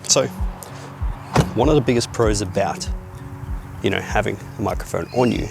So, one of the biggest pros about, having a microphone on you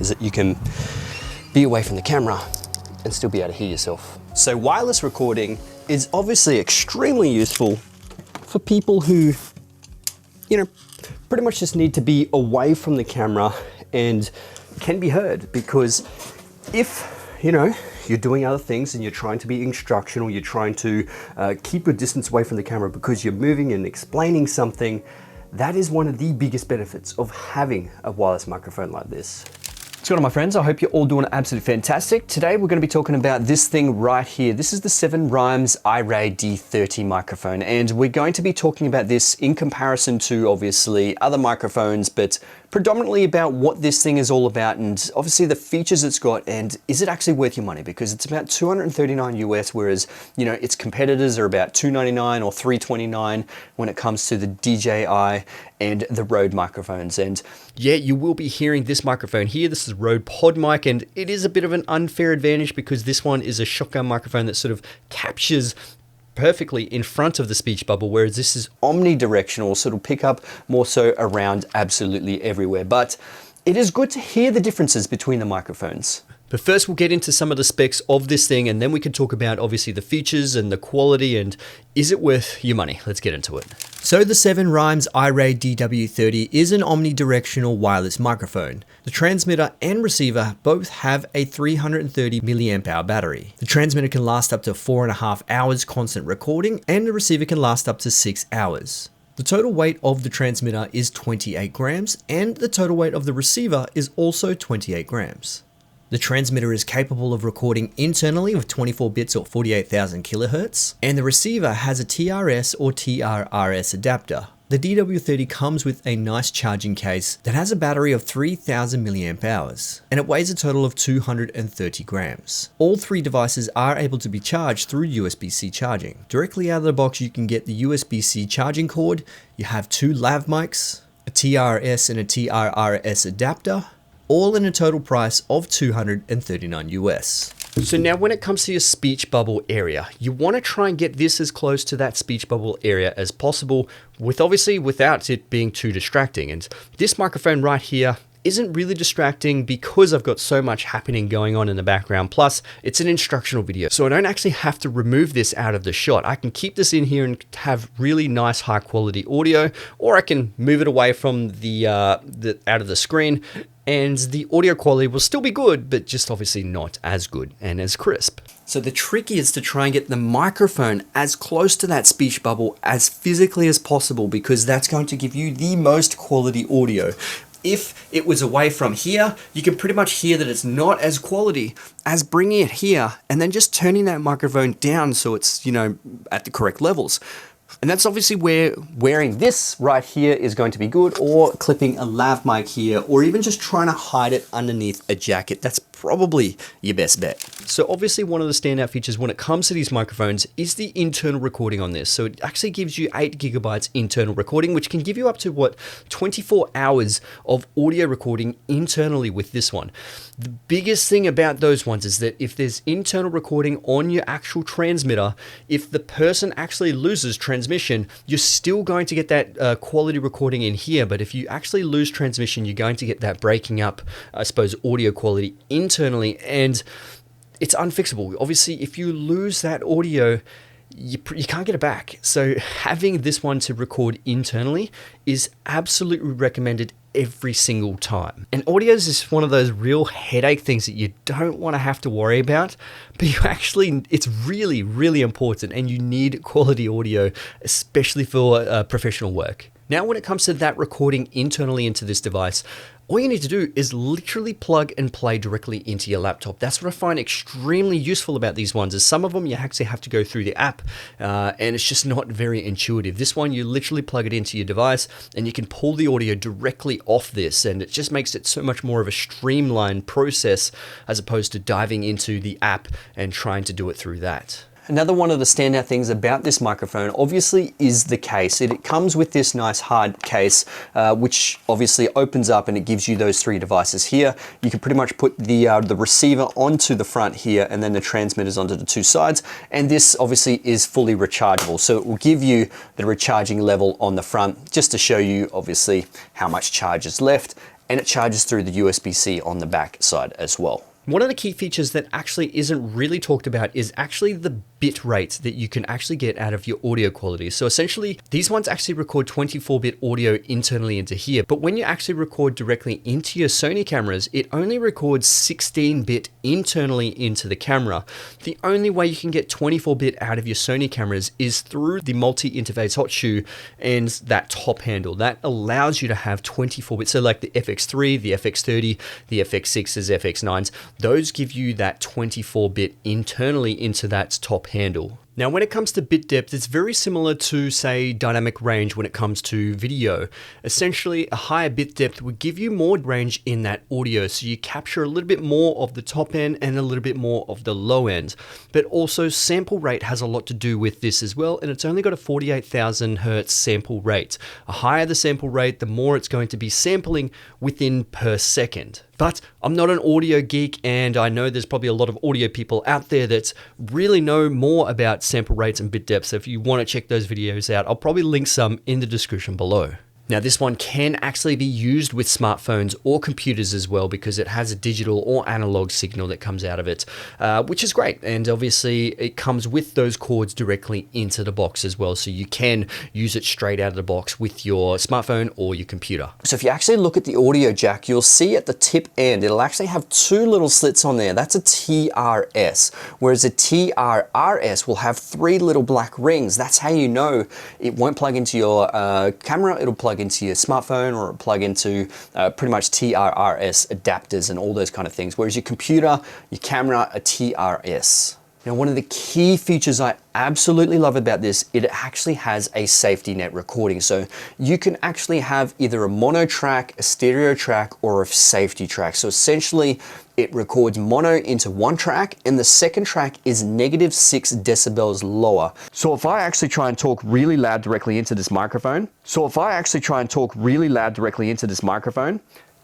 is that you can be away from the camera and still be able to hear yourself. So wireless recording is obviously extremely useful for people who, pretty much just need to be away from the camera and can be heard, because if, you're doing other things and you're trying to be instructional, you're trying to keep your distance away from the camera because you're moving and explaining something, that is one of the biggest benefits of having a wireless microphone like this. What's going on, my friends? I hope you're all doing absolutely fantastic. Today we're going to be talking about this thing right here. This is the 7 Rhymes iRay D30 microphone, and we're going to be talking about this in comparison to obviously other microphones, but predominantly about what this thing is all about and obviously the features it's got, and is it actually worth your money? Because it's about $239 US, whereas its competitors are about $299 or $329 when it comes to the DJI and the Rode microphones. And yeah, you will be hearing this microphone here. This is Rode PodMic, and it is a bit of an unfair advantage because this one is a shotgun microphone that sort of captures perfectly in front of the speech bubble, whereas this is omnidirectional, so it'll pick up more so around absolutely everywhere. But it is good to hear the differences between the microphones. But first we'll get into some of the specs of this thing, and then we can talk about obviously the features and the quality and is it worth your money? Let's get into it. So the 7 Rhymes iRay DW30 is an omnidirectional wireless microphone. The transmitter and receiver both have a 330 milliamp hour battery. The transmitter can last up to 4.5 hours constant recording, and the receiver can last up to 6 hours. The total weight of the transmitter is 28 grams, and the total weight of the receiver is also 28 grams. The transmitter is capable of recording internally with 24 bits or 48,000 kilohertz, and the receiver has a TRS or TRRS adapter. The DW30 comes with a nice charging case that has a battery of 3000 milliamp hours, and it weighs a total of 230 grams. All 3 devices are able to be charged through USB-C charging. Directly out of the box, you can get the USB-C charging cord. You have 2 lav mics, a TRS and a TRRS adapter, all in a total price of $239 US. So now when it comes to your speech bubble area, you want to try and get this as close to that speech bubble area as possible, without it being too distracting. And this microphone right here isn't really distracting because I've got so much happening going on in the background. Plus, it's an instructional video, so I don't actually have to remove this out of the shot. I can keep this in here and have really nice high quality audio, or I can move it away from the out of the screen, and the audio quality will still be good, but just obviously not as good and as crisp. So the trick is to try and get the microphone as close to that speech bubble as physically as possible, because that's going to give you the most quality audio. If it was away from here, you can pretty much hear that it's not as quality as bringing it here and then just turning that microphone down so it's, at the correct levels. And that's obviously where wearing this right here is going to be good, or clipping a lav mic here, or even just trying to hide it underneath a jacket. That's probably your best bet. So obviously one of the standout features when it comes to these microphones is the internal recording on this. So it actually gives you 8 gigabytes internal recording, which can give you up to 24 hours of audio recording internally with this one. The biggest thing about those ones is that if there's internal recording on your actual transmitter, if the person actually loses transmission, you're still going to get that quality recording in here. But if you actually lose transmission, you're going to get that breaking up, I suppose, audio quality internally, and it's unfixable. Obviously, if you lose that audio, you can't get it back. So having this one to record internally is absolutely recommended every single time. And audio is just one of those real headache things that you don't want to have to worry about, but it's really, really important, and you need quality audio, especially for professional work. Now, when it comes to that recording internally into this device, all you need to do is literally plug and play directly into your laptop. That's what I find extremely useful about these ones, is some of them you actually have to go through the app, and it's just not very intuitive. This one, you literally plug it into your device and you can pull the audio directly off this, and it just makes it so much more of a streamlined process as opposed to diving into the app and trying to do it through that. Another one of the standout things about this microphone obviously is the case. It comes with this nice hard case, which obviously opens up and it gives you those 3 devices here. You can pretty much put the receiver onto the front here and then the transmitters onto the 2 sides. And this obviously is fully rechargeable. So it will give you the recharging level on the front just to show you obviously how much charge is left. And it charges through the USB-C on the back side as well. One of the key features that actually isn't really talked about is actually the bit rate that you can actually get out of your audio quality. So essentially, these ones actually record 24-bit audio internally into here, but when you actually record directly into your Sony cameras, it only records 16-bit internally into the camera. The only way you can get 24-bit out of your Sony cameras is through the multi-interface hot shoe and that top handle. That allows you to have 24-bit. So like the FX3, the FX30, the FX6s, FX9s, those give you that 24-bit internally into that top handle. Now, when it comes to bit depth, it's very similar to, say, dynamic range when it comes to video. Essentially, a higher bit depth would give you more range in that audio, so you capture a little bit more of the top end and a little bit more of the low end. But also, sample rate has a lot to do with this as well, and it's only got a 48,000 hertz sample rate. The higher the sample rate, the more it's going to be sampling within per second. But I'm not an audio geek, and I know there's probably a lot of audio people out there that really know more about sample rates and bit depth. So if you want to check those videos out, I'll probably link some in the description below. Now, this one can actually be used with smartphones or computers as well because it has a digital or analog signal that comes out of it, which is great. And obviously, it comes with those cords directly into the box as well. So you can use it straight out of the box with your smartphone or your computer. So if you actually look at the audio jack, you'll see at the tip end, it'll actually have 2 little slits on there. That's a TRS, whereas a TRRS will have 3 little black rings. That's how you know it won't plug into your camera. It'll plug into your smartphone or plug into pretty much TRRS adapters and all those kind of things. Whereas your computer, your camera, a TRS. Now, one of the key features I absolutely love about this, it actually has a safety net recording. So you can actually have either a mono track, a stereo track, or a safety track. So essentially, it records mono into one track, and the second track is -6 decibels lower. So if I actually try and talk really loud directly into this microphone,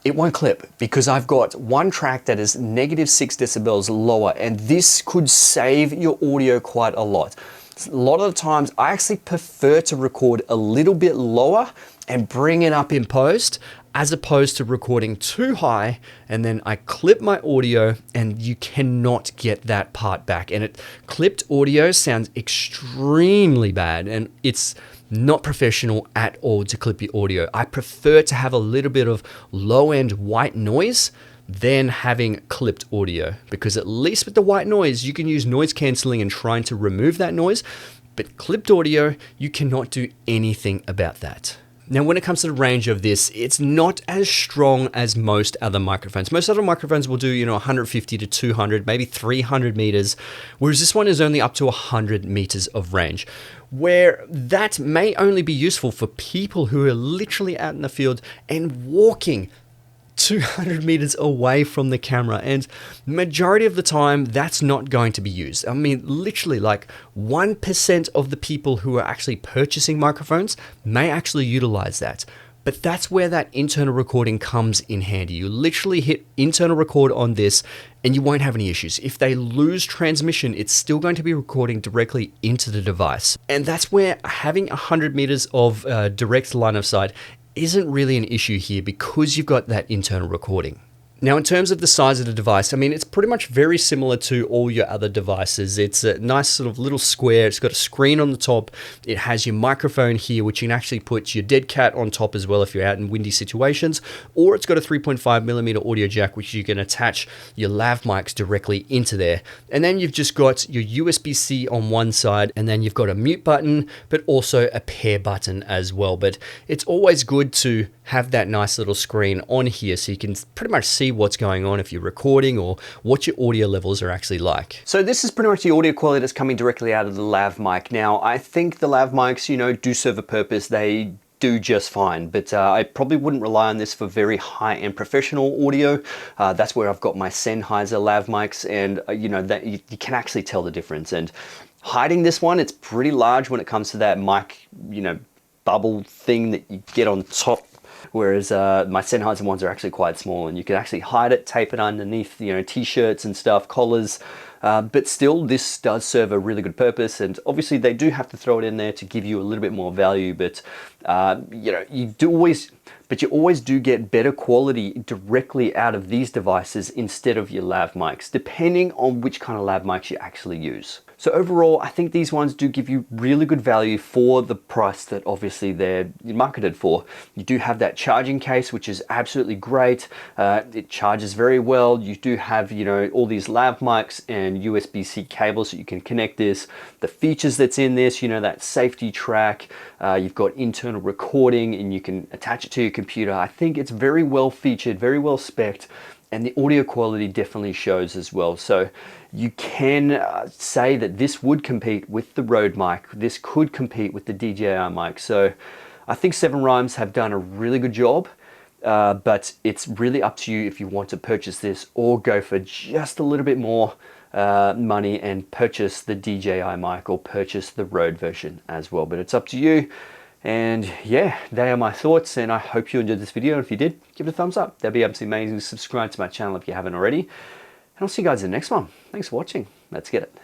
it won't clip because I've got one track that is -6 decibels lower, and this could save your audio quite a lot. A lot of the times I actually prefer to record a little bit lower and bring it up in post, as opposed to recording too high and then I clip my audio and you cannot get that part back. And clipped audio sounds extremely bad, and it's not professional at all to clip your audio. I prefer to have a little bit of low-end white noise than having clipped audio, because at least with the white noise, you can use noise cancelling and trying to remove that noise, but clipped audio, you cannot do anything about that. Now, when it comes to the range of this, it's not as strong as most other microphones. Most other microphones will do, 150 to 200, maybe 300 meters, whereas this one is only up to 100 meters of range, where that may only be useful for people who are literally out in the field and walking 200 meters away from the camera, and majority of the time that's not going to be used. I mean, literally like 1% of the people who are actually purchasing microphones may actually utilize that. But that's where that internal recording comes in handy. You literally hit internal record on this and you won't have any issues. If they lose transmission, it's still going to be recording directly into the device. And that's where having 100 meters of direct line of sight isn't really an issue here, because you've got that internal recording. Now, in terms of the size of the device, I mean, it's pretty much very similar to all your other devices. It's a nice sort of little square. It's got a screen on the top. It has your microphone here, which you can actually put your dead cat on top as well if you're out in windy situations. Or it's got a 3.5mm audio jack, which you can attach your lav mics directly into there. And then you've just got your USB-C on one side, and then you've got a mute button, but also a pair button as well. But it's always good to have that nice little screen on here so you can pretty much see what's going on if you're recording, or what your audio levels are actually like. So this is pretty much the audio quality that's coming directly out of the lav mic. Now, I think the lav mics, do serve a purpose. They do just fine, but I probably wouldn't rely on this for very high-end professional audio. That's where I've got my Sennheiser lav mics, and that you can actually tell the difference. And hiding this one. It's pretty large when it comes to that mic, you know, bubble thing that you get on top. Whereas my Sennheiser ones are actually quite small, and you can actually hide it, tape it underneath, you know, t-shirts and stuff, collars. But still, this does serve a really good purpose, and obviously they do have to throw it in there to give you a little bit more value. But you know, you always do get better quality directly out of these devices instead of your lav mics, depending on which kind of lav mics you actually use. So overall, I think these ones do give you really good value for the price that obviously they're marketed for. You do have that charging case, which is absolutely great. It charges very well. You do have, you know, all these lav mics and USB-C cables that you can connect this. The features that's in this, you know, that safety track, you've got internal recording, and you can attach it to your computer. I think it's very well featured, very well spec'd, and the audio quality definitely shows as well. So you can say that this would compete with the Rode mic. This could compete with the DJI mic. So I think Seven Rhymes have done a really good job, but it's really up to you if you want to purchase this or go for just a little bit more money and purchase the DJI mic or purchase the Rode version as well. But it's up to you. And yeah, they are my thoughts, and I hope you enjoyed this video. If you did, give it a thumbs up. That'd be absolutely amazing. Subscribe to my channel if you haven't already. And I'll see you guys in the next one. Thanks for watching. Let's get it.